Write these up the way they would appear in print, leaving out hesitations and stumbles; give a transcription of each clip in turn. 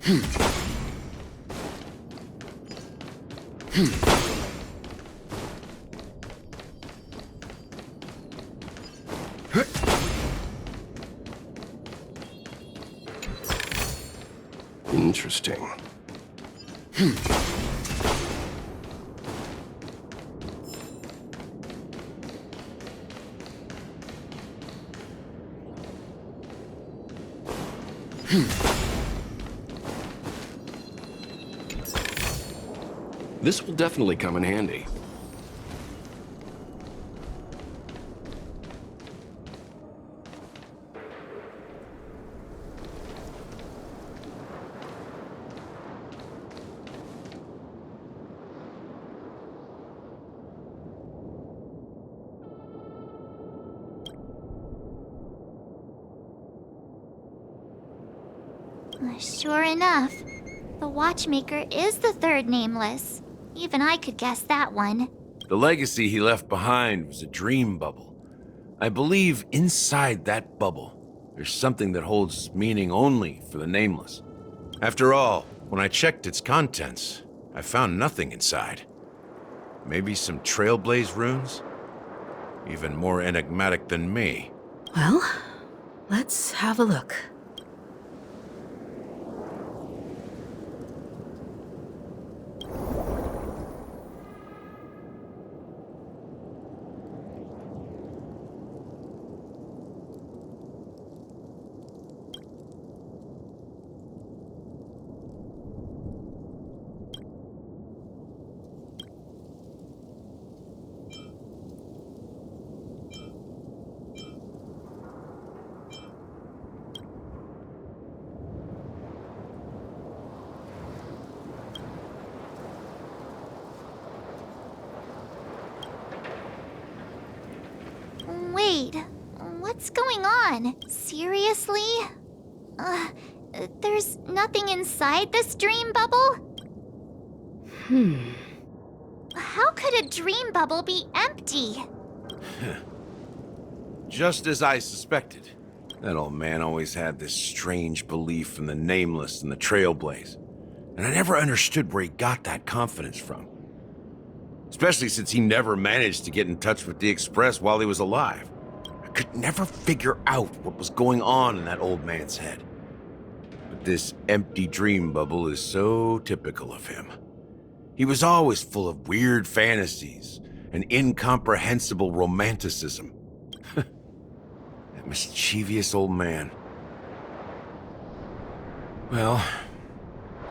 Interesting. This will definitely come in handy. Sure enough, the watchmaker is the third nameless. Even I could guess that one. The legacy he left behind was a dream bubble. I believe inside that bubble, there's something that holds meaning only for the nameless. After all, when I checked its contents, I found nothing inside. Maybe some Trailblaze runes? Even more enigmatic than me. Well, let's have a look. Wait, what's going on? Seriously? There's nothing inside this dream bubble? How could a dream bubble be empty? Just as I suspected. That old man always had this strange belief in the nameless and the Trailblaze. And I never understood where he got that confidence from. Especially since he never managed to get in touch with the Express while he was alive. I could never figure out what was going on in that old man's head. But this empty dream bubble is so typical of him. He was always full of weird fantasies and incomprehensible romanticism. That mischievous old man. Well,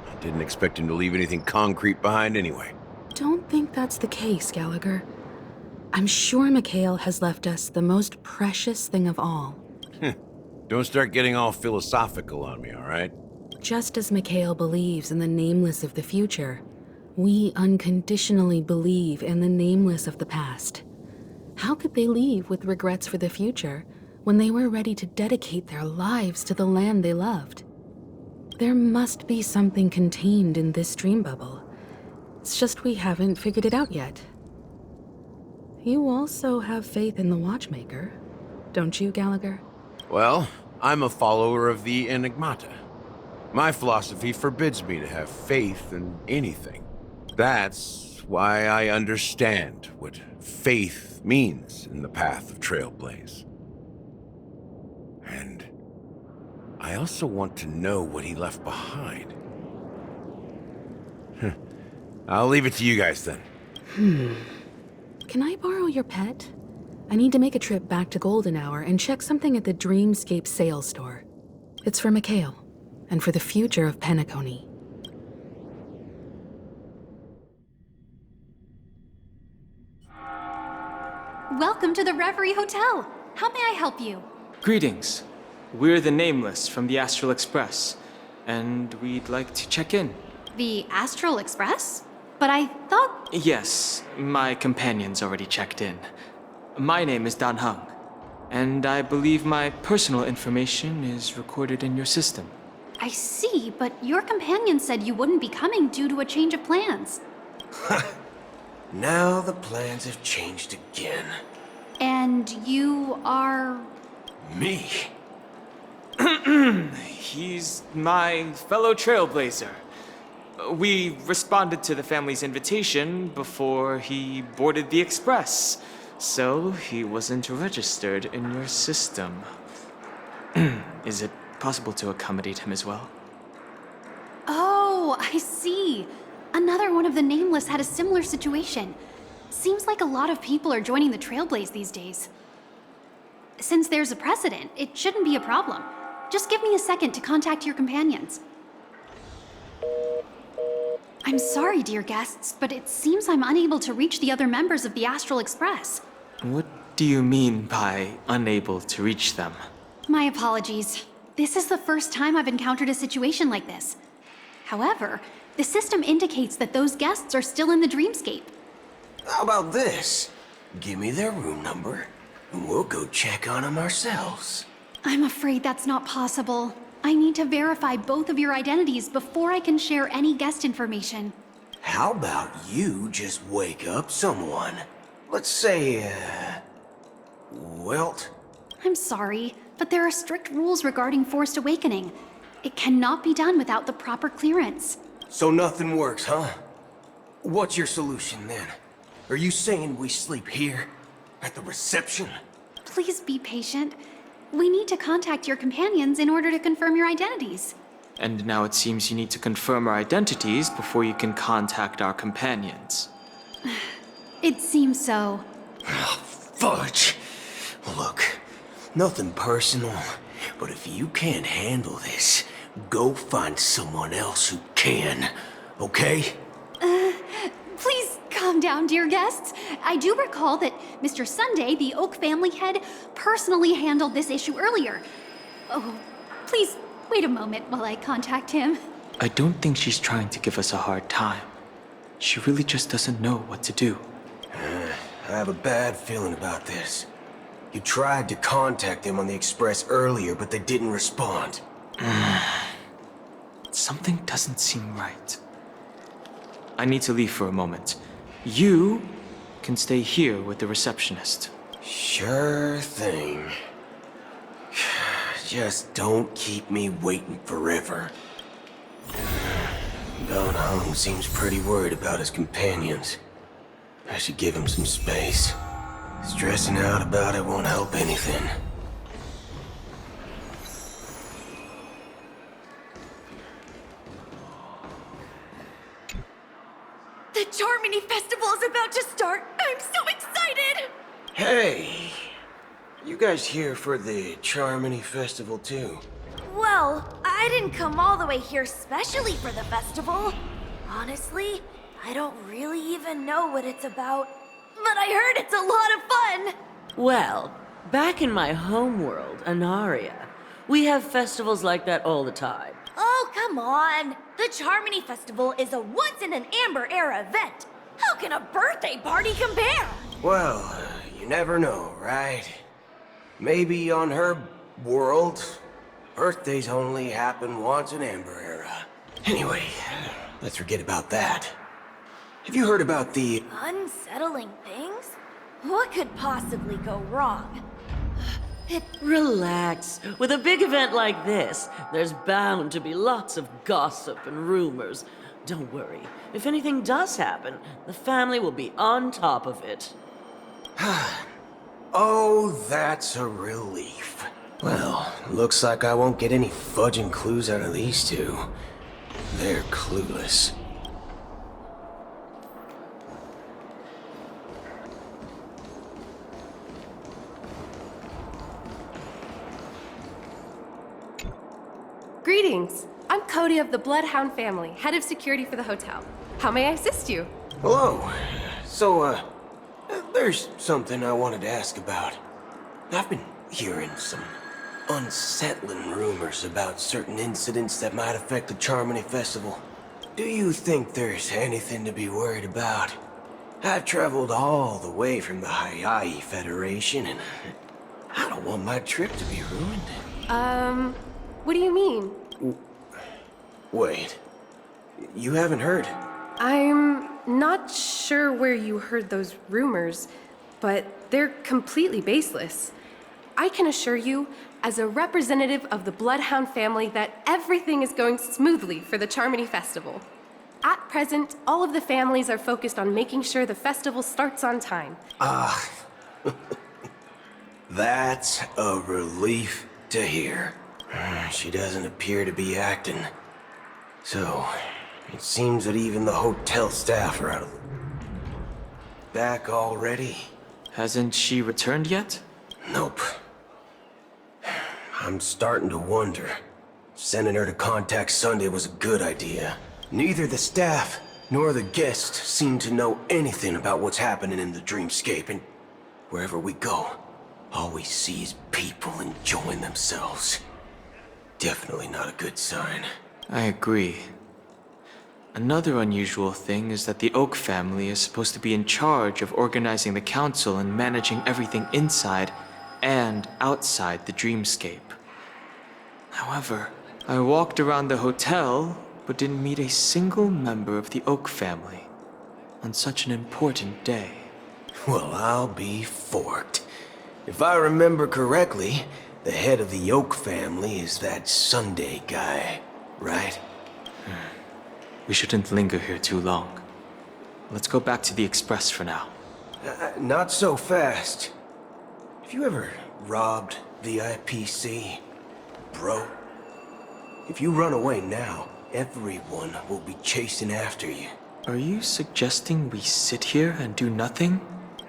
I didn't expect him to leave anything concrete behind anyway. Don't think that's the case, Gallagher. I'm sure Mikhail has left us the most precious thing of all. Don't start getting all philosophical on me, all right? Just as Mikhail believes in the nameless of the future, we unconditionally believe in the nameless of the past. How could they leave with regrets for the future when they were ready to dedicate their lives to the land they loved? There must be something contained in this dream bubble. It's just we haven't figured it out yet. You also have faith in the watchmaker, don't you, Gallagher? Well, I'm a follower of the Enigmata. My philosophy forbids me to have faith in anything. That's why I understand what faith means in the path of Trailblaze. And I also want to know what he left behind. I'll leave it to you guys then. Can I borrow your pet? I need to make a trip back to Golden Hour and check something at the Dreamscape sales store. It's for Mikhail, and for the future of Penacony. Welcome to the Reverie Hotel. How may I help you? Greetings. We're the Nameless from the Astral Express, and we'd like to check in. The Astral Express? But I thought... Yes, my companion's already checked in. My name is Dan Hung, and I believe my personal information is recorded in your system. I see, but your companion said you wouldn't be coming due to a change of plans. Now the plans have changed again. And you are... Me? He's my fellow trailblazer. We responded to the family's invitation before he boarded the express, so he wasn't registered in your system. Is it possible to accommodate him as well? Oh, I see. Another one of the Nameless had a similar situation. Seems like a lot of people are joining the Trailblaze these days. Since there's a precedent, it shouldn't be a problem. Just give me a second to contact your companions. I'm sorry, dear guests, but it seems I'm unable to reach the other members of the Astral Express. What do you mean by unable to reach them? My apologies. This is the first time I've encountered a situation like this. However, the system indicates that those guests are still in the dreamscape. How about this? Give me their room number, and we'll go check on them ourselves. I'm afraid that's not possible. I need to verify both of your identities before I can share any guest information. How about you just wake up someone? Let's say, Welt? I'm sorry, but there are strict rules regarding forced awakening. It cannot be done without the proper clearance. So nothing works, huh? What's your solution then? Are you saying we sleep here? At the reception? Please be patient. We need to contact your companions in order to confirm your identities. And now it seems you need to confirm our identities before you can contact our companions. It seems so. Fudge! Look, nothing personal, but if you can't handle this, go find someone else who can, okay? Please calm down, dear guests. I do recall that Mr. Sunday, the Oak family head, personally handled this issue earlier. Oh, please wait a moment while I contact him. I don't think she's trying to give us a hard time. She really just doesn't know what to do. I have a bad feeling about this. You tried to contact them on the Express earlier, but they didn't respond. Something doesn't seem right. I need to leave for a moment. You can stay here with the receptionist. Sure thing. Just don't keep me waiting forever. Don Hung seems pretty worried about his companions. I should give him some space. Stressing out about it won't help anything. The Charmony Festival is about to start! I'm so excited! Hey! You guys here for the Charmony Festival too? Well, I didn't come all the way here specially for the festival. Honestly, I don't really even know what it's about. But I heard it's a lot of fun! Well, back in my home world, Anaria, we have festivals like that all the time. Oh, come on! The Charmony Festival is a once-in-an-Amber-era event! How can a birthday party compare? Well, you never know, right? Maybe on her world, birthdays only happen once in Amber Era. Anyway, let's forget about that. Have you heard about the... Unsettling things? What could possibly go wrong? Relax. With a big event like this, there's bound to be lots of gossip and rumors. Don't worry. If anything does happen, the family will be on top of it. Oh, that's a relief. Well, looks like I won't get any fudging clues out of these two. They're clueless. Greetings. I'm Cody of the Bloodhound family, head of security for the hotel. How may I assist you? Hello. So, there's something I wanted to ask about. I've been hearing some unsettling rumors about certain incidents that might affect the Charmony Festival. Do you think there's anything to be worried about? I've traveled all the way from the Hayahi Federation, and I don't want my trip to be ruined. What do you mean? Wait. You haven't heard? I'm not sure where you heard those rumors, but they're completely baseless. I can assure you, as a representative of the Bloodhound family, that everything is going smoothly for the Charmony Festival. At present, all of the families are focused on making sure the festival starts on time. That's a relief to hear. She doesn't appear to be acting. So, it seems that even the hotel staff are out of... Back already? Hasn't she returned yet? Nope. I'm starting to wonder. Sending her to contact Sunday was a good idea. Neither the staff nor the guests seem to know anything about what's happening in the dreamscape, and wherever we go, all we see is people enjoying themselves. Definitely not a good sign. I agree. Another unusual thing is that the Oak family is supposed to be in charge of organizing the council and managing everything inside and outside the dreamscape. However, I walked around the hotel but didn't meet a single member of the Oak family on such an important day. Well, I'll be forked. If I remember correctly, the head of the Oak family is that Sunday guy, right? We shouldn't linger here too long. Let's go back to the Express for now. Not so fast. Have you ever robbed the IPC, bro? If you run away now, everyone will be chasing after you. Are you suggesting we sit here and do nothing?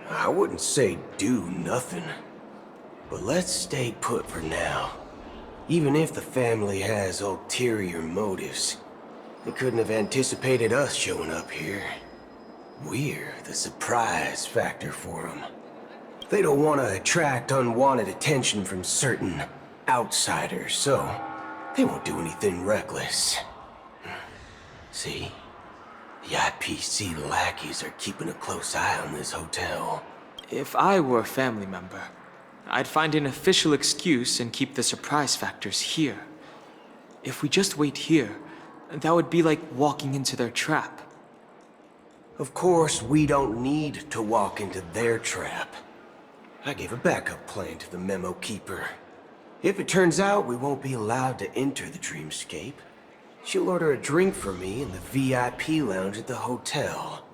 I wouldn't say do nothing. But let's stay put for now. Even if the family has ulterior motives, they couldn't have anticipated us showing up here. We're the surprise factor for them. They don't want to attract unwanted attention from certain outsiders, so they won't do anything reckless. See? The IPC lackeys are keeping a close eye on this hotel. If I were a family member, I'd find an official excuse and keep the surprise factors here. If we just wait here, that would be like walking into their trap. Of course, we don't need to walk into their trap. I gave a backup plan to the memo keeper. If it turns out we won't be allowed to enter the dreamscape, she'll order a drink for me in the VIP lounge at the hotel.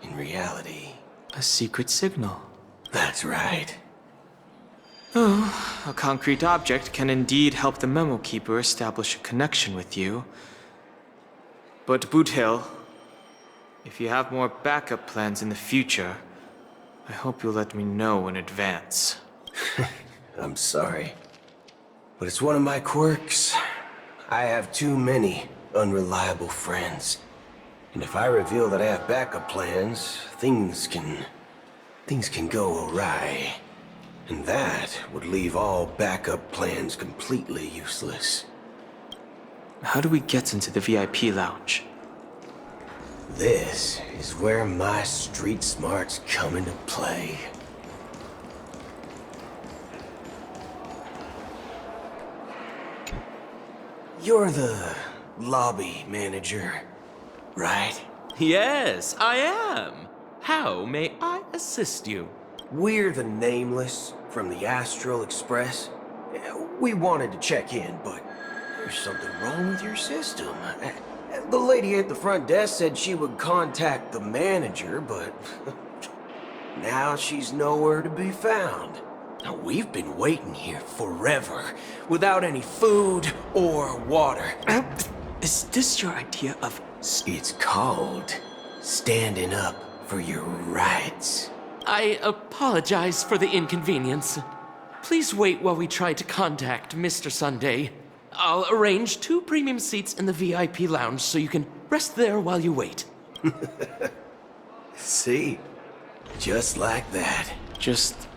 In reality... A secret signal. That's right. Oh, a concrete object can indeed help the memo keeper establish a connection with you. But Boot Hill, if you have more backup plans in the future, I hope you'll let me know in advance. I'm sorry, but it's one of my quirks. I have too many unreliable friends. And if I reveal that I have backup plans, things can go awry. And that would leave all backup plans completely useless. How do we get into the VIP lounge? This is where my street smarts come into play. You're the lobby manager, right? Yes, I am. How may I assist you? We're the Nameless from the Astral Express. We wanted to check in, but there's something wrong with your system. The lady at the front desk said she would contact the manager, but now she's nowhere to be found. Now, we've been waiting here forever, without any food or water. Is this your idea of... It's called standing up for your rights. I apologize for the inconvenience. Please wait while we try to contact Mr. Sunday. I'll arrange 2 premium seats in the VIP lounge so you can rest there while you wait. See? Just like that. Just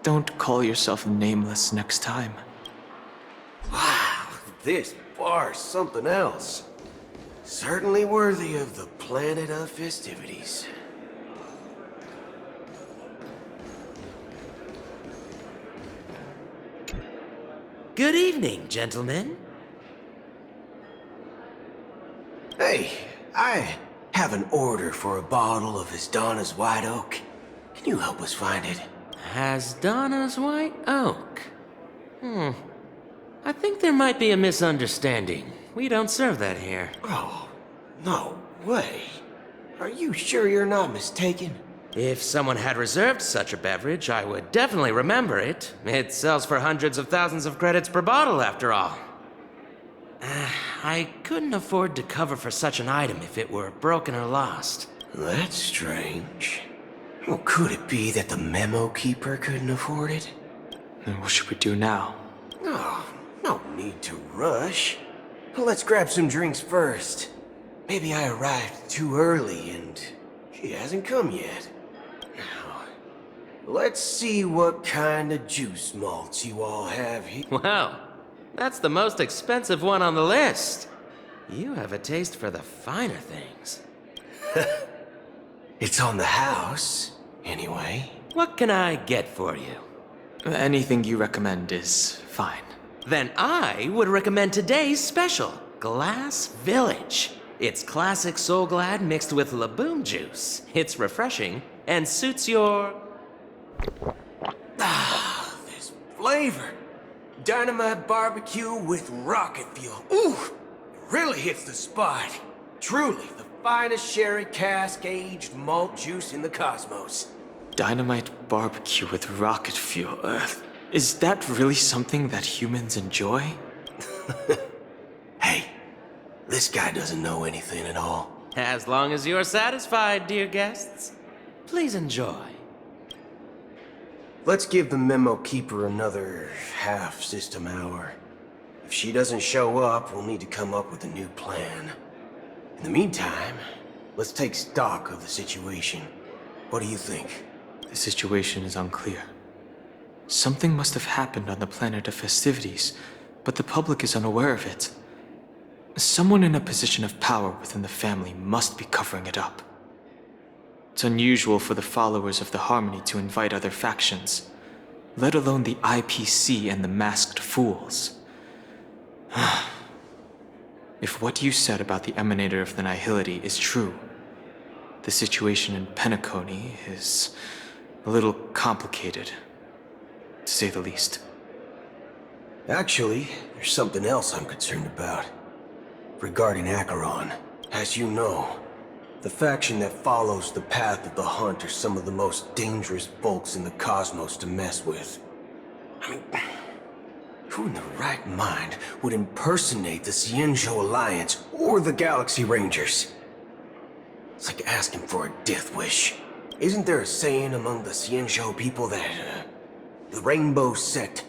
don't call yourself Nameless next time. Wow, this bar's something else. Certainly worthy of the planet of festivities. Good evening, gentlemen. Hey, I have an order for a bottle of His Donna's White Oak. Can you help us find it? Has Donna's White Oak? I think there might be a misunderstanding. We don't serve that here. Oh, no way. Are you sure you're not mistaken? If someone had reserved such a beverage, I would definitely remember it. It sells for hundreds of thousands of credits per bottle, after all. I couldn't afford to cover for such an item if it were broken or lost. That's strange. Well, could it be that the memo keeper couldn't afford it? Then what should we do now? Oh, no need to rush. Let's grab some drinks first. Maybe I arrived too early and she hasn't come yet. Now, let's see what kind of juice malts you all have here. Wow, that's the most expensive one on the list. You have a taste for the finer things. It's on the house, anyway. What can I get for you? Anything you recommend is fine. Then I would recommend today's special, Glass Village. It's classic Soul Glad mixed with Laboon juice. It's refreshing and suits your... This flavor. Dynamite barbecue with rocket fuel. Ooh, it really hits the spot. Truly the finest sherry cask-aged malt juice in the cosmos. Dynamite barbecue with rocket fuel. Is that really something that humans enjoy? Hey, this guy doesn't know anything at all. As long as you're satisfied, dear guests, please enjoy. Let's give the memo keeper another half system hour. If she doesn't show up, we'll need to come up with a new plan. In the meantime, let's take stock of the situation. What do you think? The situation is unclear. Something must have happened on the planet of festivities, but the public is unaware of it. Someone in a position of power within the family must be covering it up. It's unusual for the followers of the Harmony to invite other factions, let alone the IPC and the Masked Fools. If what you said about the Emanator of the Nihility is true, the situation in Penacony is a little complicated, to say the least. Actually, there's something else I'm concerned about. Regarding Acheron. As you know, the faction that follows the path of the Hunt are some of the most dangerous folks in the cosmos to mess with. I mean, who in the right mind would impersonate the Cienjo Alliance or the Galaxy Rangers? It's like asking for a death wish. Isn't there a saying among the Cienjo people that, the Rainbow Sect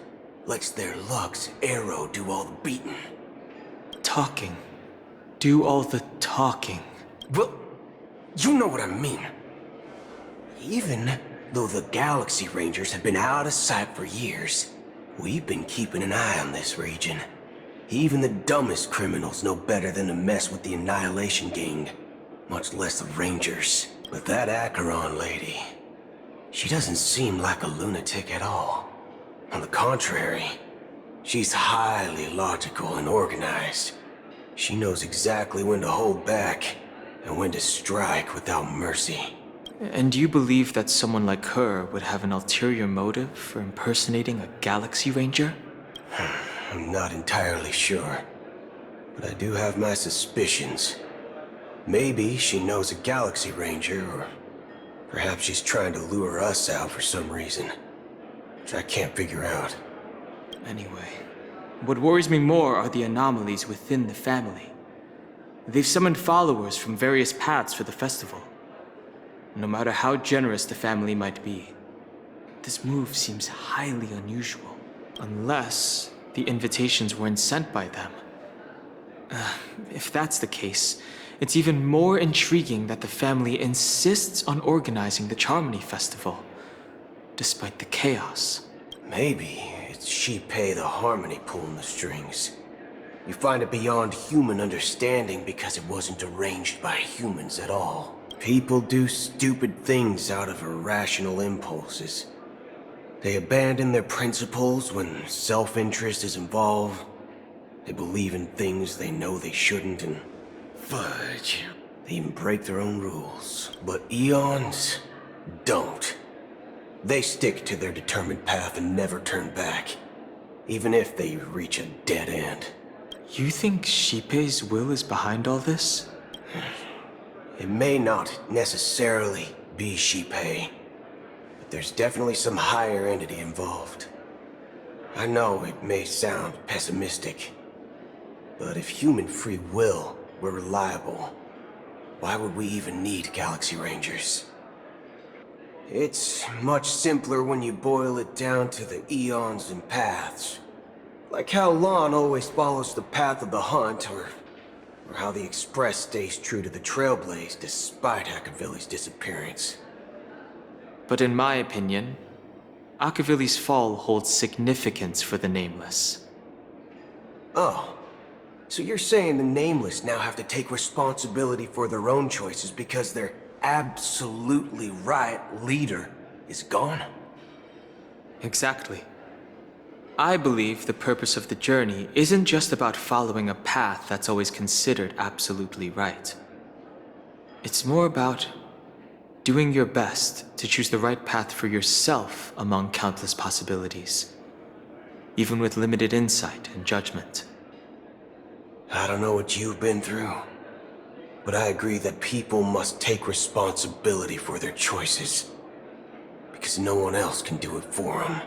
lets their Lux arrow do all the beating? Talking. Do all the talking. Well, you know what I mean. Even though the Galaxy Rangers have been out of sight for years, we've been keeping an eye on this region. Even the dumbest criminals know better than to mess with the Annihilation Gang, much less the Rangers. But that Acheron lady, she doesn't seem like a lunatic at all. On the contrary, she's highly logical and organized. She knows exactly when to hold back and when to strike without mercy. And you believe that someone like her would have an ulterior motive for impersonating a Galaxy Ranger? I'm not entirely sure, but I do have my suspicions. Maybe she knows a Galaxy Ranger, or perhaps she's trying to lure us out for some reason, which I can't figure out. Anyway, what worries me more are the anomalies within the family. They've summoned followers from various paths for the festival. No matter how generous the family might be, this move seems highly unusual. Unless the invitations weren't sent by them. If that's the case, it's even more intriguing that the family insists on organizing the Charmony Festival, despite the chaos. Maybe it's Shipei the Harmony pulling the strings. You find it beyond human understanding because it wasn't arranged by humans at all. People do stupid things out of irrational impulses. They abandon their principles when self-interest is involved. They believe in things they know they shouldn't, and fudge. They even break their own rules. But Eons don't. They stick to their determined path and never turn back, even if they reach a dead end. You think Shippei's will is behind all this? It may not necessarily be Shippei, but there's definitely some higher entity involved. I know it may sound pessimistic, but if human free will were reliable, why would we even need Galaxy Rangers? It's much simpler when you boil it down to the eons and paths. Like how Lon always follows the path of the hunt, or how the Express stays true to the Trailblaze despite Akavili's disappearance. But in my opinion, Akavili's fall holds significance for the Nameless. Oh, so you're saying the Nameless now have to take responsibility for their own choices because their absolutely right leader is gone? Exactly. I believe the purpose of the journey isn't just about following a path that's always considered absolutely right. It's more about doing your best to choose the right path for yourself among countless possibilities, even with limited insight and judgment. I don't know what you've been through, but I agree that people must take responsibility for their choices, because no one else can do it for them.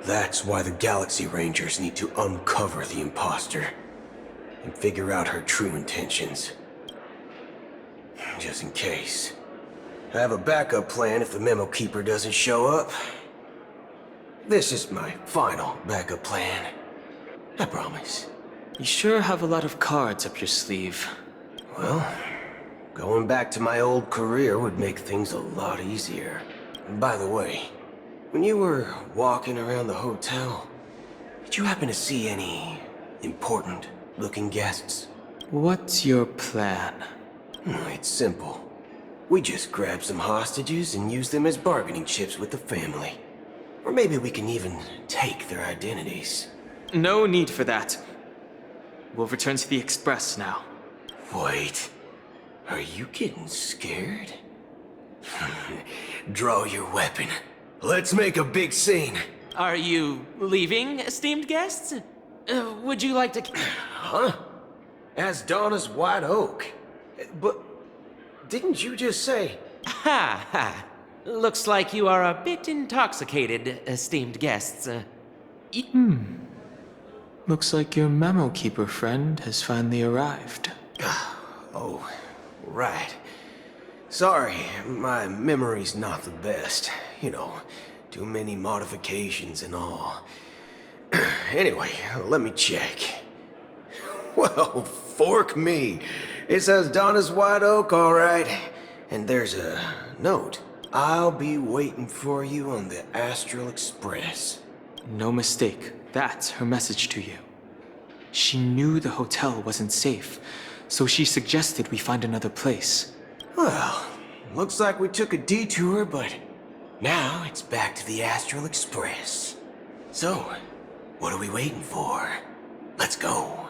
That's why the Galaxy Rangers need to uncover the imposter and figure out her true intentions. Just in case. I have a backup plan if the Memo Keeper doesn't show up. This is my final backup plan. I promise. You sure have a lot of cards up your sleeve. Well, going back to my old career would make things a lot easier. And by the way, when you were walking around the hotel, did you happen to see any important-looking guests? What's your plan? It's simple. We just grab some hostages and use them as bargaining chips with the family. Or maybe we can even take their identities. No need for that. We'll return to the Express now. Wait, are you getting scared? Draw your weapon. Let's make a big scene. Are you leaving, esteemed guests? Would you like to... Huh? As Donna's White Oak. But didn't you just say... Ha ha. Looks like you are a bit intoxicated, esteemed guests. Looks like your Memo Keeper friend has finally arrived. Oh, right. Sorry, my memory's not the best. You know, too many modifications and all. Anyway, let me check. Well, fork me. It says Donna's White Oak, all right. And there's a note. I'll be waiting for you on the Astral Express. No mistake. That's her message to you. She knew the hotel wasn't safe, so she suggested we find another place. Well, looks like we took a detour, but now it's back to the Astral Express. So, what are we waiting for? Let's go.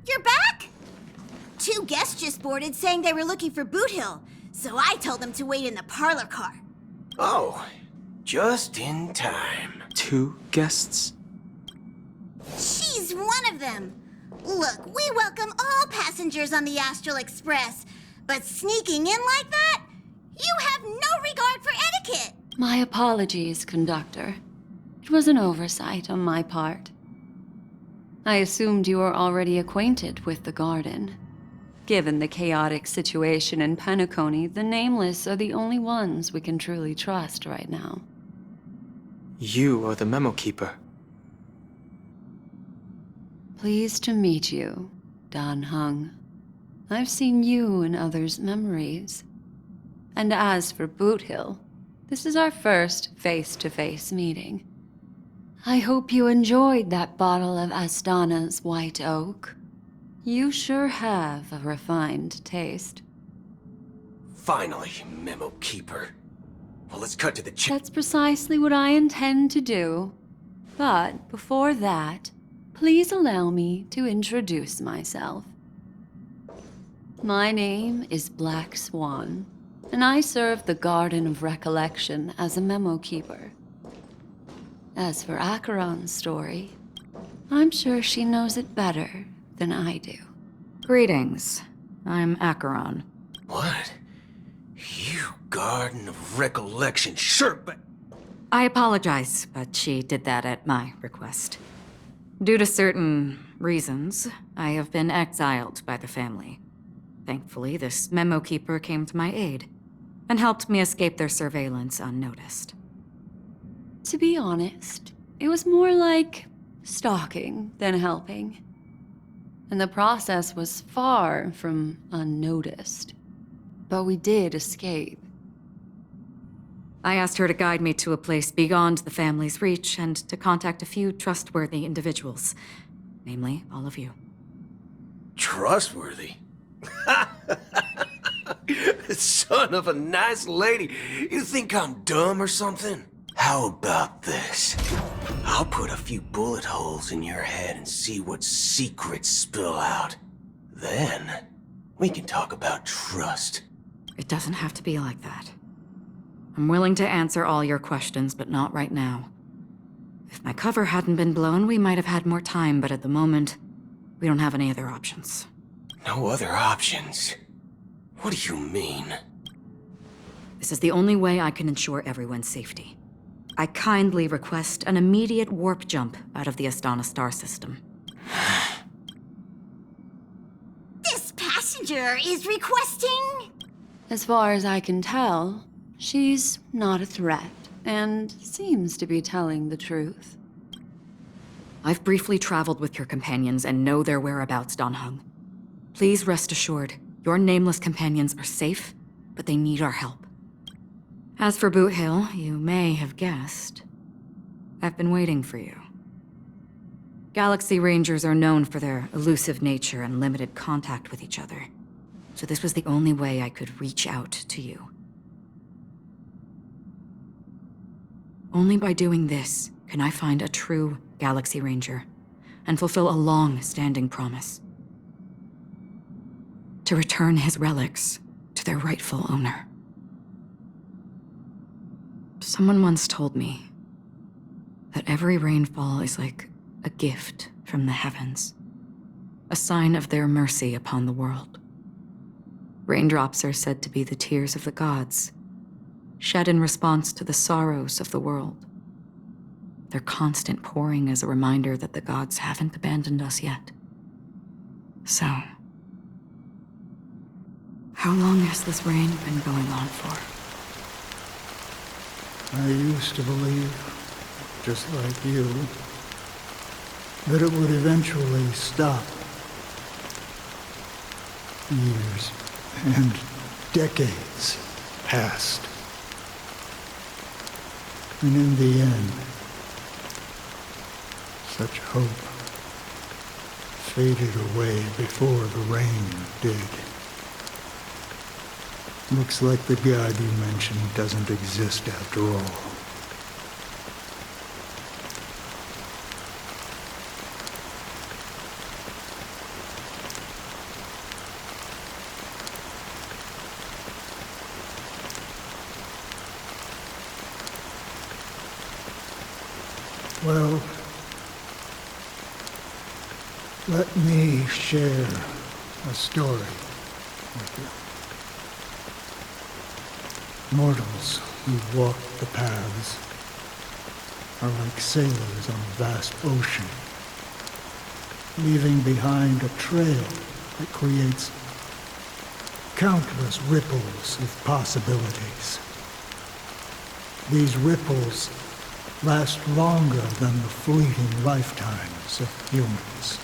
You're back? 2 guests just boarded saying they were looking for Boot Hill, so I told them to wait in the parlor car. Oh, just in time. 2 guests? She's one of them. Look, we welcome all passengers on the Astral Express, but sneaking in like that? You have no regard for etiquette. My apologies, conductor. It was an oversight on my part. I assumed you were already acquainted with the garden. Given the chaotic situation in Penacony, the Nameless are the only ones we can truly trust right now. You are the Memo Keeper. Pleased to meet you, Dan Hung. I've seen you in others' memories. And as for Boot Hill, this is our first face-to-face meeting. I hope you enjoyed that bottle of Astana's White Oak. You sure have a refined taste. Finally, Memo Keeper. Well, let's cut to the chase. That's precisely what I intend to do. But before that, please allow me to introduce myself. My name is Black Swan, and I serve the Garden of Recollection as a memo keeper. As for Acheron's story, I'm sure she knows it better than I do. Greetings. I'm Acheron. What? You Garden of Recollection but I apologize, but she did that at my request. Due to certain reasons, I have been exiled by the family. Thankfully, this memo keeper came to my aid and helped me escape their surveillance unnoticed. To be honest, it was more like stalking than helping. And the process was far from unnoticed. But we did escape. I asked her to guide me to a place beyond the family's reach and to contact a few trustworthy individuals. Namely, all of you. trustworthy? Son of a nice lady. You think I'm dumb or something? How about this? I'll put a few bullet holes in your head and see what secrets spill out. Then, we can talk about trust. It doesn't have to be like that. I'm willing to answer all your questions, but not right now. If my cover hadn't been blown, we might have had more time, but at the moment, we don't have any other options. No other options? What do you mean? This is the only way I can ensure everyone's safety. I kindly request an immediate warp jump out of the Astana star system. This passenger is requesting... As far as I can tell, she's not a threat, and seems to be telling the truth. I've briefly traveled with your companions and know their whereabouts, Dan Heng. Please rest assured, your nameless companions are safe, but they need our help. As for Boot Hill, you may have guessed, I've been waiting for you. Galaxy Rangers are known for their elusive nature and limited contact with each other, so this was the only way I could reach out to you. Only by doing this can I find a true Galaxy Ranger and fulfill a long-standing promise. To return his relics to their rightful owner. Someone once told me that every rainfall is like a gift from the heavens, a sign of their mercy upon the world. Raindrops are said to be the tears of the gods, shed in response to the sorrows of the world. Their constant pouring is a reminder that the gods haven't abandoned us yet. So, how long has this rain been going on for? I used to believe, just like you, that it would eventually stop. Years and decades passed. And in the end, such hope faded away before the rain did. Looks like the god you mentioned doesn't exist after all. Well, let me share a story with you. Mortals who walk the paths are like sailors on a vast ocean, leaving behind a trail that creates countless ripples of possibilities. These ripples last longer than the fleeting lifetimes of humans.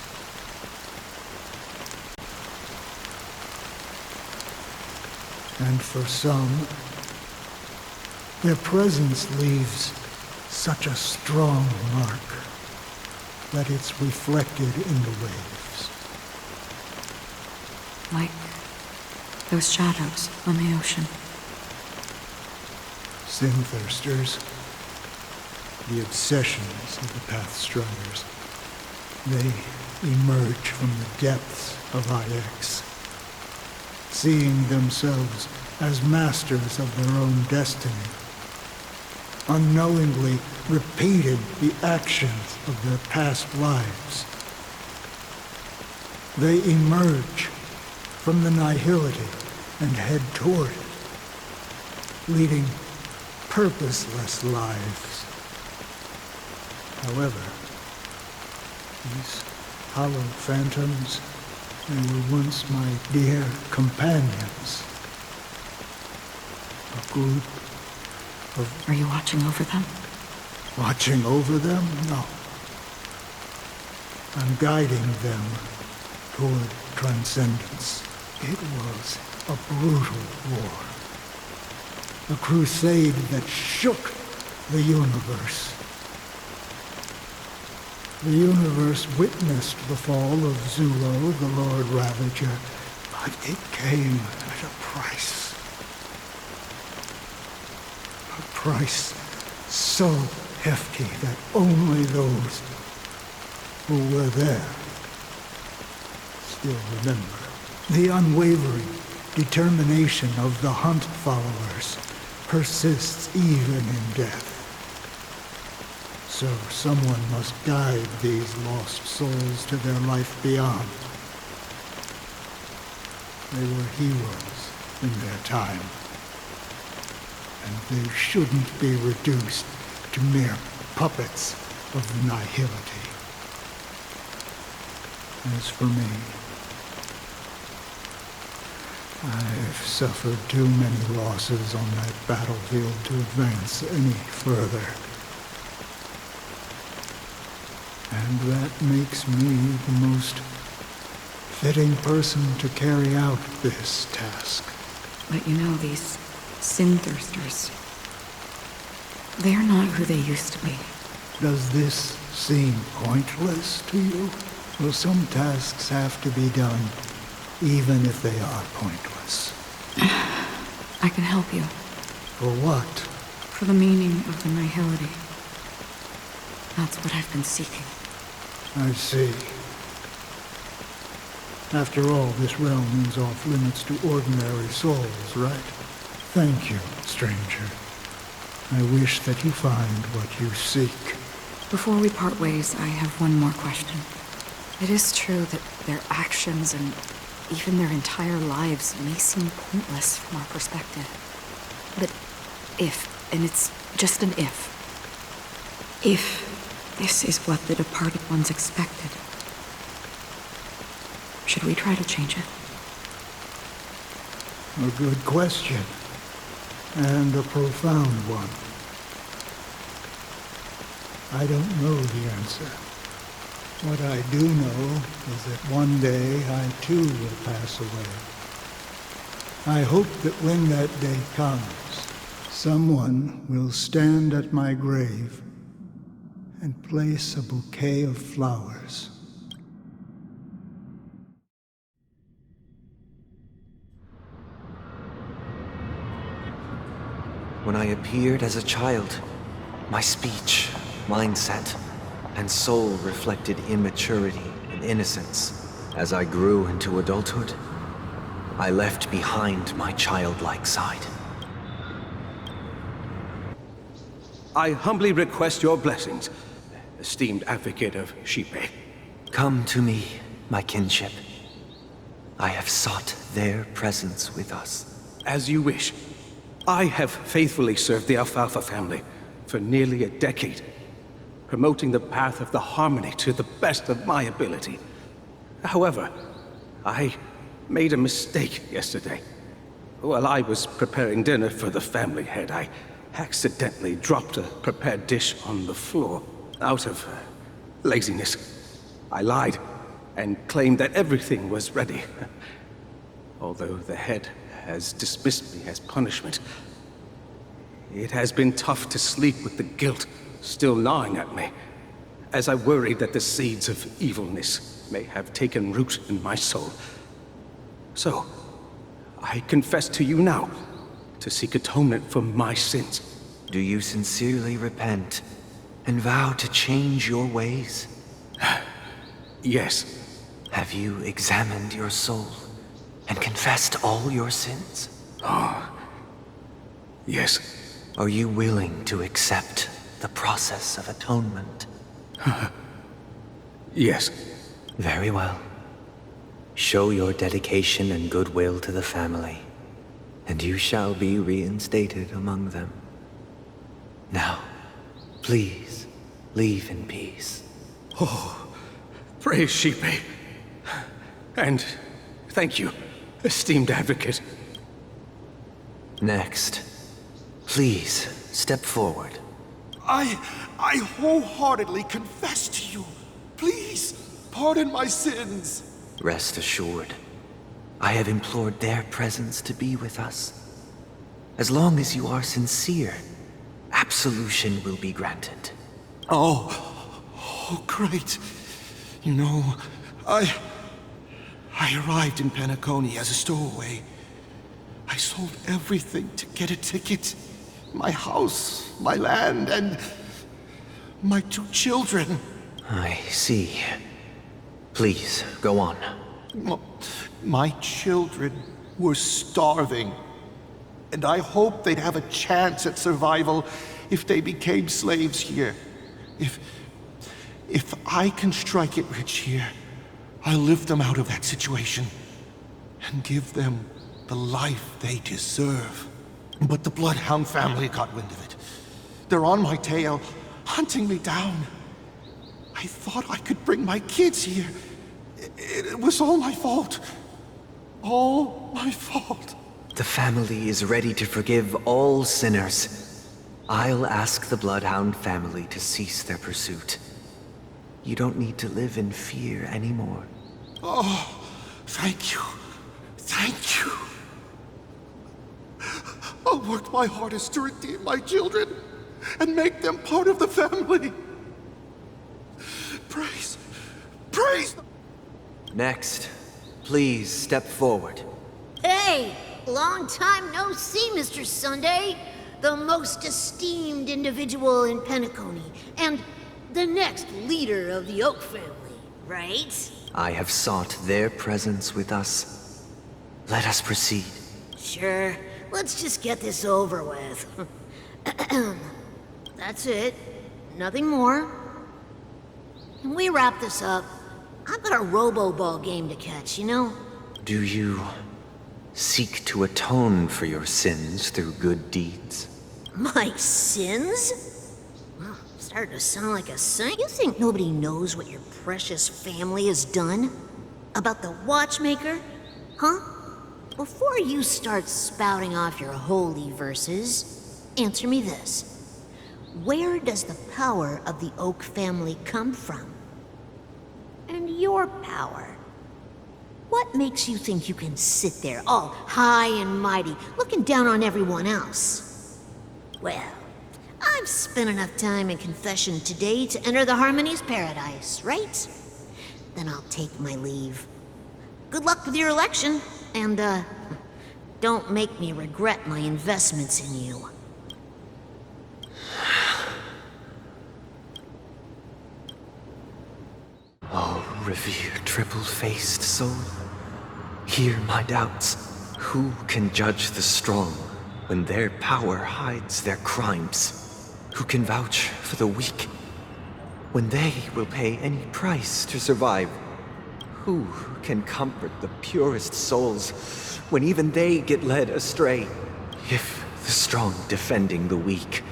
And for some, their presence leaves such a strong mark that it's reflected in the waves. Like those shadows on the ocean. Sin-thirsters, the obsessions of the Pathstriders, they emerge from the depths of IX, seeing themselves as masters of their own destiny, unknowingly repeated the actions of their past lives. They emerge from the nihility and head toward it, leading purposeless lives. However, these hollow phantoms, they were once my dear companions. A group of... Are you watching over them? Watching over them? No. I'm guiding them toward transcendence. It was a brutal war. A crusade that shook the universe. The universe witnessed the fall of Zulo, the Lord Ravager, but it came at a price. A price so hefty that only those who were there still remember. The unwavering determination of the Hunt followers persists even in death. So someone must guide these lost souls to their life beyond. They were heroes in their time, and they shouldn't be reduced to mere puppets of nihility. As for me, I've suffered too many losses on that battlefield to advance any further. And that makes me the most fitting person to carry out this task. But you know, these sin-thirsters, they're not who they used to be. Does this seem pointless to you? Well, some tasks have to be done, even if they are pointless. I can help you. For what? For the meaning of the nihility. That's what I've been seeking. I see. After all, this realm is off limits to ordinary souls, right? Thank you, stranger. I wish that you find what you seek. Before we part ways, I have one more question. It is true that their actions and even their entire lives may seem pointless from our perspective. But if, and it's just an if this is what the departed ones expected, should we try to change it? A good question. And a profound one. I don't know the answer. What I do know is that one day I too will pass away. I hope that when that day comes, someone will stand at my grave and place a bouquet of flowers. When I appeared as a child, my speech, mindset, and soul reflected immaturity and innocence. As I grew into adulthood, I left behind my childlike side. I humbly request your blessings, esteemed advocate of Shipe. Come to me, my kinship. I have sought their presence with us. As you wish. I have faithfully served the Alfalfa family for nearly a decade, promoting the path of the harmony to the best of my ability. However, I made a mistake yesterday. While I was preparing dinner for the family head, I accidentally dropped a prepared dish on the floor. Out of laziness, I lied and claimed that everything was ready. Although the head has dismissed me as punishment, it has been tough to sleep with the guilt still gnawing at me, as I worry that the seeds of evilness may have taken root in my soul. So, I confess to you now, to seek atonement for my sins. Do you sincerely repent and vow to change your ways? Yes. Have you examined your soul and confessed all your sins? Yes. Are you willing to accept the process of atonement? Yes. Very well. Show your dedication and goodwill to the family, and you shall be reinstated among them. Now, please, leave in peace. Oh, praise Sheepy. And thank you, esteemed advocate. Next, please step forward. I wholeheartedly confess to you. Please, pardon my sins. Rest assured, I have implored their presence to be with us. As long as you are sincere, absolution will be granted. Oh, great. You know, I arrived in Penacony as a stowaway. I sold everything to get a ticket. My house, my land, and my 2 children. I see. Please, go on. My children were starving, and I hoped they'd have a chance at survival if they became slaves here. If I can strike it rich here, I'll lift them out of that situation and give them the life they deserve. But the Bloodhound family got wind of it. They're on my tail, hunting me down. I thought I could bring my kids here. It was all my fault. All my fault. The family is ready to forgive all sinners. I'll ask the Bloodhound family to cease their pursuit. You don't need to live in fear anymore. Oh, thank you. Thank you. I'll work my hardest to redeem my children and make them part of the family. Praise. Next, please step forward. Hey, long time no see, Mr. Sunday. The most esteemed individual in Penacony, and the next leader of the Oak family, right? I have sought their presence with us. Let us proceed. Sure. Let's just get this over with. That's it. Nothing more. Can we wrap this up? I've got a robo-ball game to catch, you know? Do you seek to atone for your sins through good deeds? My sins? Well, I'm starting to sound like a saint. You think nobody knows what your precious family has done? About the watchmaker? Huh? Before you start spouting off your holy verses, answer me this. Where does the power of the Oak family come from? And your power? What makes you think you can sit there all high and mighty, looking down on everyone else? Well, I've spent enough time in confession today to enter the Harmony's paradise, right? Then I'll take my leave. Good luck with your election, and, don't make me regret my investments in you. Oh, revered triple-faced soul, hear my doubts. Who can judge the strong when their power hides their crimes? Who can vouch for the weak when they will pay any price to survive? Who can comfort the purest souls when even they get led astray? If the strong defending the weak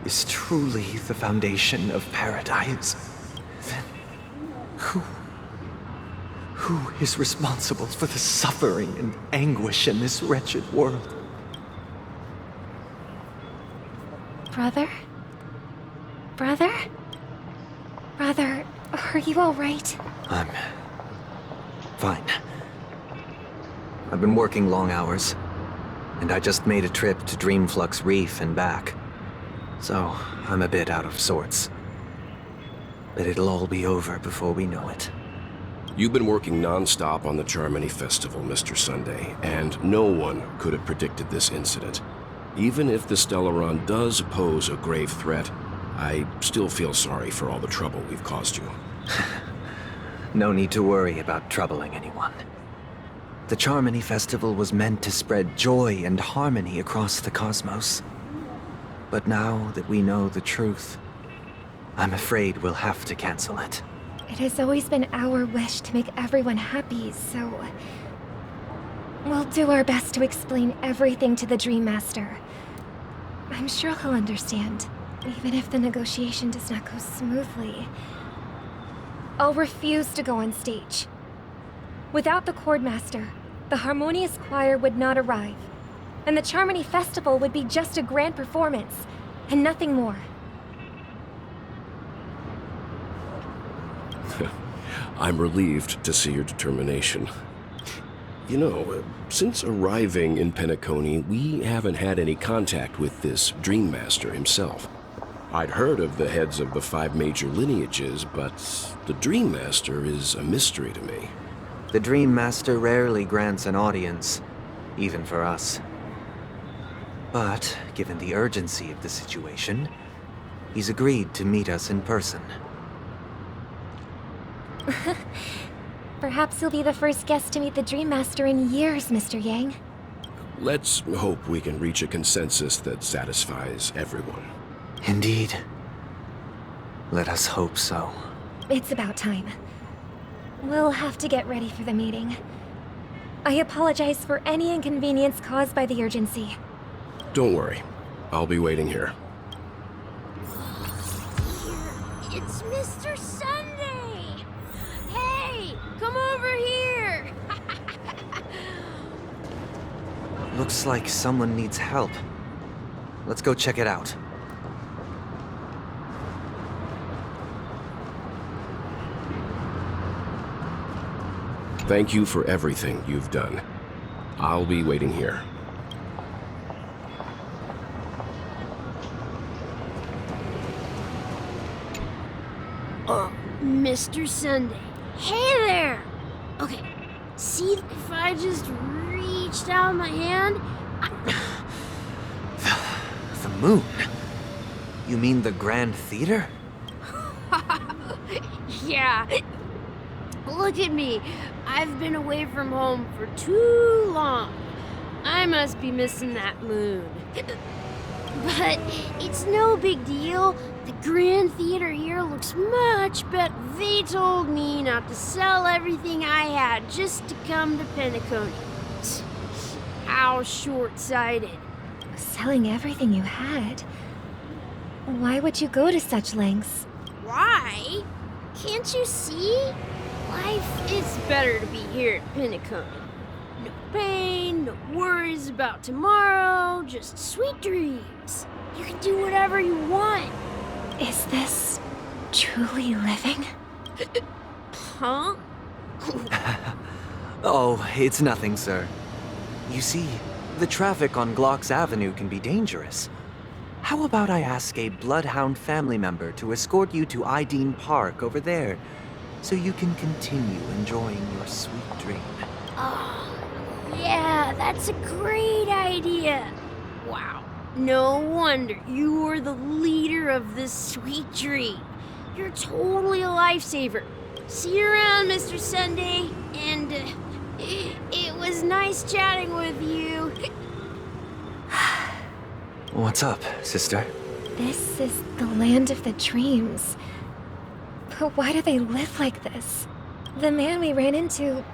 is truly the foundation of paradise, then who is responsible for the suffering and anguish in this wretched world? Brother? Brother? Brother, are you all right? I'm fine. I've been working long hours, and I just made a trip to Dreamflux Reef and back. So, I'm a bit out of sorts. But it'll all be over before we know it. You've been working non-stop on the Charmony Festival, Mr. Sunday, and no one could have predicted this incident. Even if the Stellaron does pose a grave threat, I still feel sorry for all the trouble we've caused you. No need to worry about troubling anyone. The Charmony Festival was meant to spread joy and harmony across the cosmos. But now that we know the truth, I'm afraid we'll have to cancel it. It has always been our wish to make everyone happy, so... we'll do our best to explain everything to the Dream Master. I'm sure he'll understand, even if the negotiation does not go smoothly. I'll refuse to go on stage. Without the Chord Master, the Harmonious Choir would not arrive, and the Charmony Festival would be just a grand performance, and nothing more. I'm relieved to see your determination. You know, since arriving in Penacony, we haven't had any contact with this Dream Master himself. I'd heard of the heads of the 5 major lineages, but the Dream Master is a mystery to me. The Dream Master rarely grants an audience, even for us. But, given the urgency of the situation, he's agreed to meet us in person. Perhaps you'll be the first guest to meet the Dream Master in years, Mr. Yang. Let's hope we can reach a consensus that satisfies everyone. Indeed. Let us hope so. It's about time. We'll have to get ready for the meeting. I apologize for any inconvenience caused by the urgency. Don't worry. I'll be waiting here. It's Mr. Sunday! Hey, come over here! Looks like someone needs help. Let's go check it out. Thank you for everything you've done. I'll be waiting here. Mr. Sunday. Hey there! Okay, see if I just reached out my hand? The moon? You mean the Grand Theater? Yeah. Look at me. I've been away from home for too long. I must be missing that moon. But it's no big deal. The Grand Theater here looks much better. They told me not to sell everything I had just to come to Penacony. How short-sighted. Selling everything you had? Why would you go to such lengths? Why? Can't you see? Life is better to be here at Penacony. No pain, no worries about tomorrow, just sweet dreams. You can do whatever you want. Is this truly living? Huh? Oh, it's nothing, sir. You see, the traffic on Glock's Avenue can be dangerous. How about I ask a Bloodhound family member to escort you to Ideen Park over there, so you can continue enjoying your sweet dream? Oh, yeah, that's a great idea. Wow, no wonder you were the leader of this sweet dream. You're totally a lifesaver. See you around, Mr. Sunday, and it was nice chatting with you. What's up, sister? This is the land of the dreams. But why do they live like this? The man we ran into,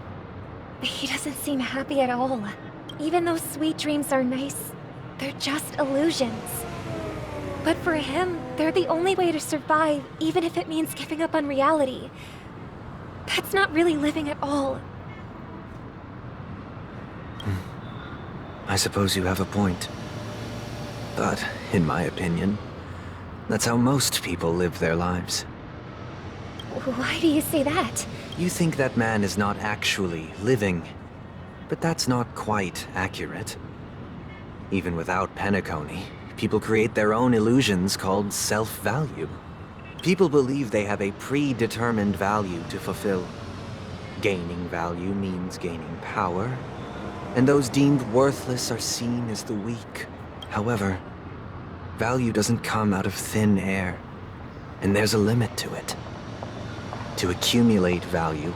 he doesn't seem happy at all. Even though sweet dreams are nice, they're just illusions. But for him, they're the only way to survive, even if it means giving up on reality. That's not really living at all. I suppose you have a point. But, in my opinion, that's how most people live their lives. Why do you say that? You think that man is not actually living, but that's not quite accurate. Even without Penacony, people create their own illusions called self-value. People believe they have a predetermined value to fulfill. Gaining value means gaining power, and those deemed worthless are seen as the weak. However, value doesn't come out of thin air, and there's a limit to it. To accumulate value,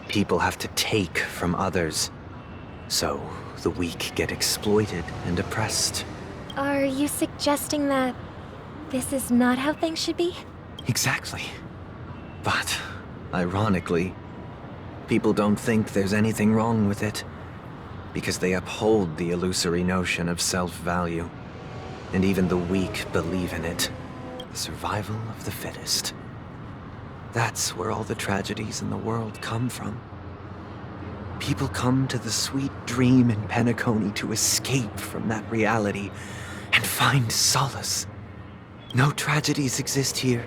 people have to take from others, So, the weak get exploited and oppressed. Are you suggesting that this is not how things should be? Exactly. But, ironically, people don't think there's anything wrong with it, because they uphold the illusory notion of self-value. And even the weak believe in it. The survival of the fittest. That's where all the tragedies in the world come from. People come to the sweet dream in Penacony to escape from that reality and find solace. No tragedies exist here,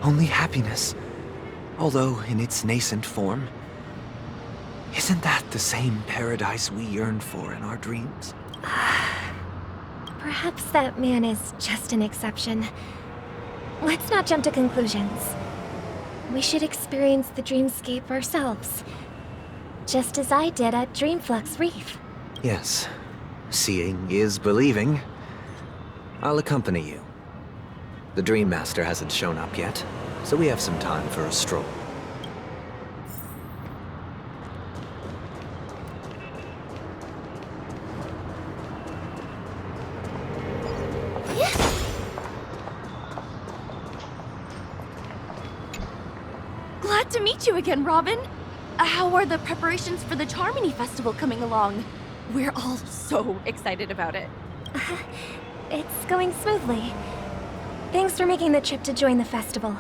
only happiness, although in its nascent form. Isn't that the same paradise we yearn for in our dreams? Perhaps that man is just an exception. Let's not jump to conclusions. We should experience the dreamscape ourselves, just as I did at Dreamflux Reef. Yes, seeing is believing. I'll accompany you. The Dream Master hasn't shown up yet, so we have some time for a stroll. Glad to meet you again, Robin. How are the preparations for the Charmony Festival coming along? We're all so excited about it. It's going smoothly. Thanks for making the trip to join the festival.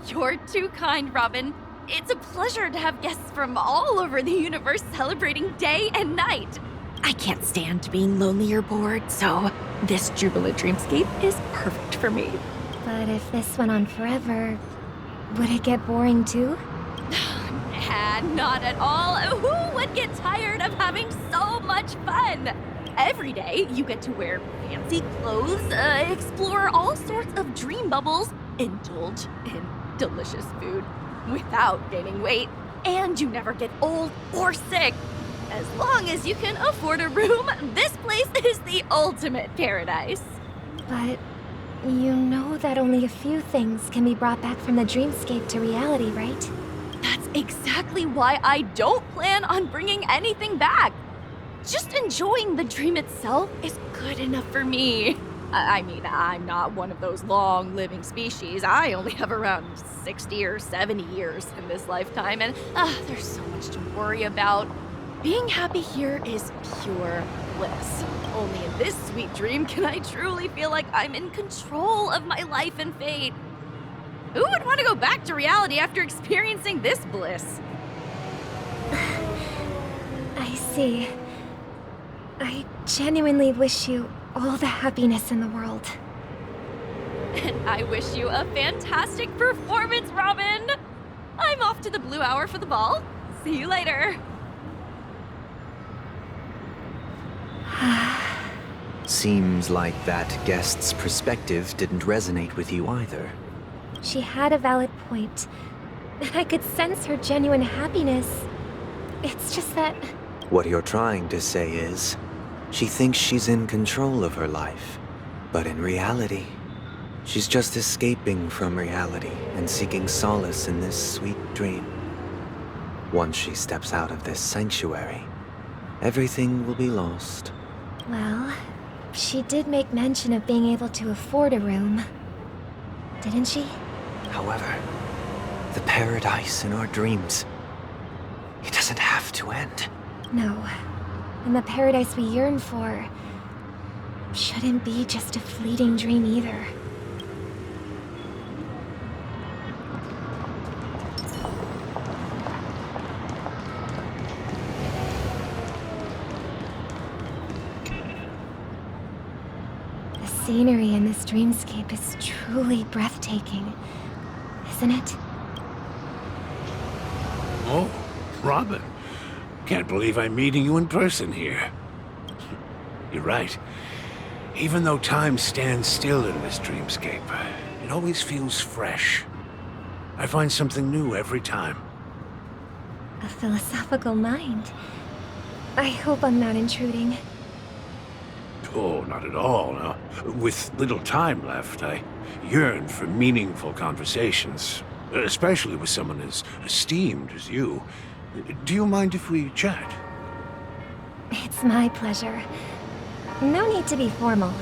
You're too kind, Robin. It's a pleasure to have guests from all over the universe celebrating day and night. I can't stand being lonely or bored, so this jubilant dreamscape is perfect for me. But if this went on forever, would it get boring too? Nah, not at all. Who would get tired of having so much fun? Every day, you get to wear fancy clothes, explore all sorts of dream bubbles, indulge in delicious food without gaining weight, and you never get old or sick. As long as you can afford a room, this place is the ultimate paradise. But you know that only a few things can be brought back from the dreamscape to reality, right? That's exactly why I don't plan on bringing anything back. Just enjoying the dream itself is good enough for me. I mean, I'm not one of those long-living species. I only have around 60 or 70 years in this lifetime, and there's so much to worry about. Being happy here is pure bliss. Only in this sweet dream can I truly feel like I'm in control of my life and fate. Who would want to go back to reality after experiencing this bliss? I see. I genuinely wish you all the happiness in the world. And I wish you a fantastic performance, Robin! I'm off to the Blue Hour for the ball. See you later. Seems like that guest's perspective didn't resonate with you either. She had a valid point, and I could sense her genuine happiness. It's just that... What you're trying to say is, she thinks she's in control of her life, but in reality, she's just escaping from reality and seeking solace in this sweet dream. Once she steps out of this sanctuary, everything will be lost. Well, she did make mention of being able to afford a room, didn't she? However, the paradise in our dreams, it doesn't have to end. No. And the paradise we yearn for shouldn't be just a fleeting dream either. The scenery in this dreamscape is truly breathtaking, isn't it? Oh, Robin. Can't believe I'm meeting you in person here. You're right. Even though time stands still in this dreamscape, it always feels fresh. I find something new every time. A philosophical mind. I hope I'm not intruding. Oh, not at all. No. With little time left, I yearn for meaningful conversations, especially with someone as esteemed as you. Do you mind if we chat? It's my pleasure. No need to be formal.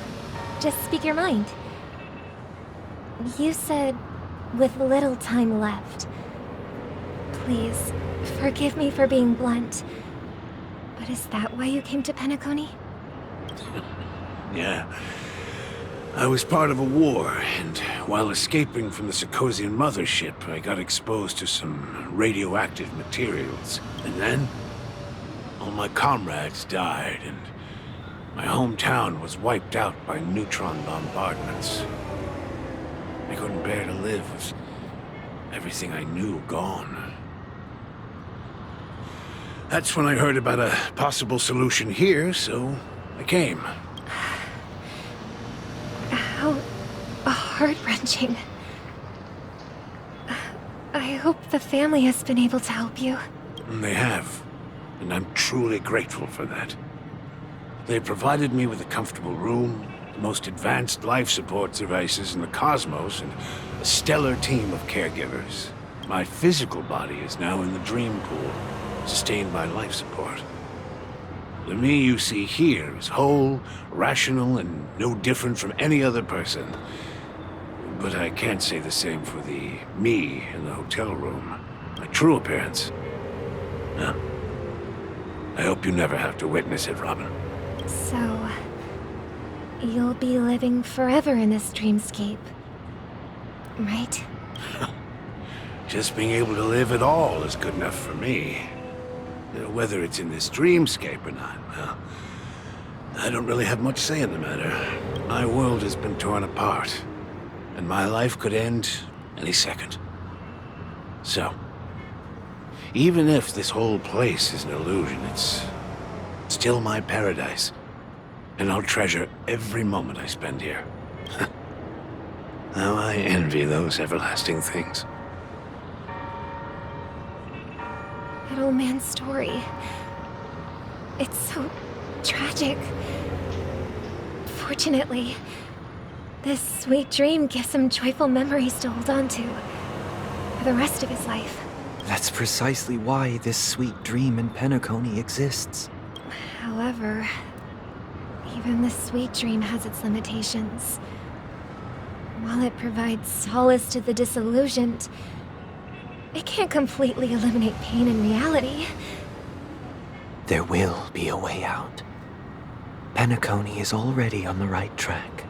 Just speak your mind. You said, with little time left. Please, forgive me for being blunt. But is that why you came to Penacony? Yeah. I was part of a war, and while escaping from the Sarkosian mothership, I got exposed to some radioactive materials. And then, all my comrades died, and my hometown was wiped out by neutron bombardments. I couldn't bear to live with everything I knew gone. That's when I heard about a possible solution here, so I came. How heart-wrenching. I hope the family has been able to help you. They have, and I'm truly grateful for that. They provided me with a comfortable room, the most advanced life support devices in the cosmos, and a stellar team of caregivers. My physical body is now in the dream pool, sustained by life support. The me you see here is whole, rational, and no different from any other person. But I can't say the same for the me in the hotel room. My true appearance. No. I hope you never have to witness it, Robin. So, you'll be living forever in this dreamscape, right? Just being able to live at all is good enough for me. Whether it's in this dreamscape or not, well, I don't really have much say in the matter. My world has been torn apart, and my life could end any second. So, even if this whole place is an illusion, it's still my paradise, and I'll treasure every moment I spend here. Now I envy those everlasting things. That old man's story. It's so tragic. Fortunately, this sweet dream gives him joyful memories to hold on to for the rest of his life. That's precisely why this sweet dream in Penacony exists. However, even the sweet dream has its limitations. While it provides solace to the disillusioned, it can't completely eliminate pain in reality. There will be a way out. Penacony is already on the right track.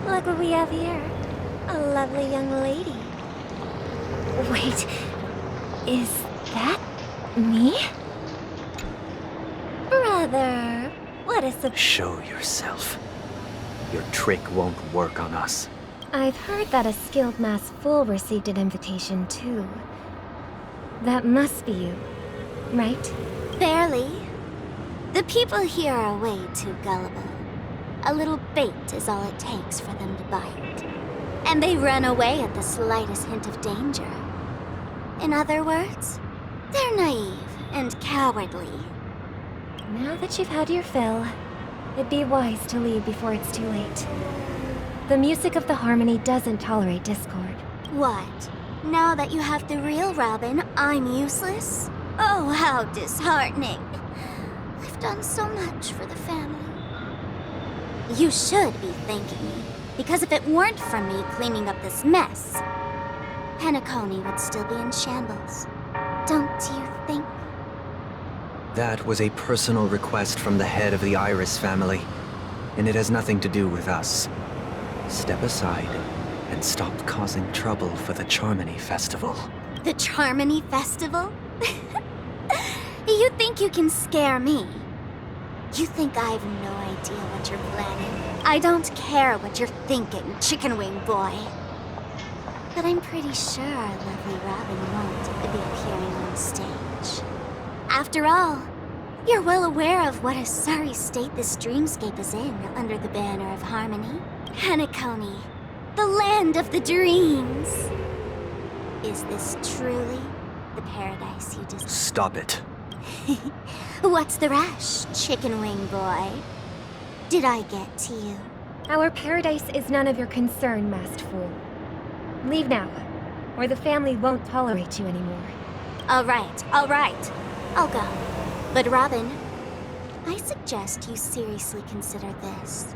Look what we have here. A lovely young lady. Wait, is that me? Brother, what a Show yourself. Your trick won't work on us. I've heard that a skilled mass fool received an invitation too. That must be you, right? Barely. The people here are way too gullible. A little bait is all it takes for them to bite. And they run away at the slightest hint of danger. In other words, they're naive and cowardly. Now that you've had your fill, it'd be wise to leave before it's too late. The music of the harmony doesn't tolerate discord. What? Now that you have the real Robin, I'm useless? Oh, how disheartening. I've done so much for the family. You should be thanking me, because if it weren't for me cleaning up this mess, Penacony would still be in shambles. Don't you think? That was a personal request from the head of the Iris family, and it has nothing to do with us. Step aside and stop causing trouble for the Charmony Festival. The Charmony Festival? You think you can scare me? You think I have no idea what you're planning? I don't care what you're thinking, chicken wing boy. But I'm pretty sure our lovely Robin won't be appearing on stage. After all, you're well aware of what a sorry state this dreamscape is in under the banner of harmony. Penacony, the land of the dreams. Is this truly the paradise you deserve? Stop it. What's the rush, chicken wing boy? Did I get to you? Our paradise is none of your concern, masked fool. Leave now, or the family won't tolerate you anymore. All right. I'll go. But Robin, I suggest you seriously consider this.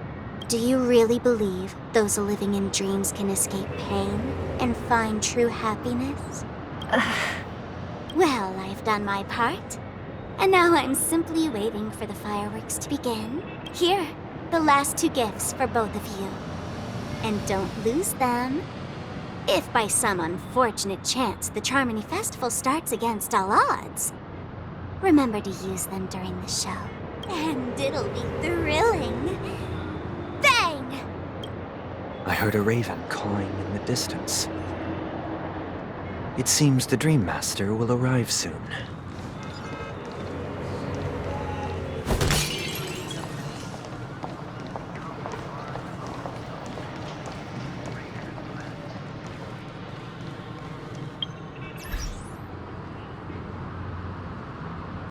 Do you really believe those living in dreams can escape pain and find true happiness? Well, I've done my part. And now I'm simply waiting for the fireworks to begin. Here, the last 2 gifts for both of you. And don't lose them. If by some unfortunate chance the Charmony Festival starts against all odds, remember to use them during the show. And it'll be thrilling. Bang! I heard a raven cawing in the distance. It seems the Dream Master will arrive soon.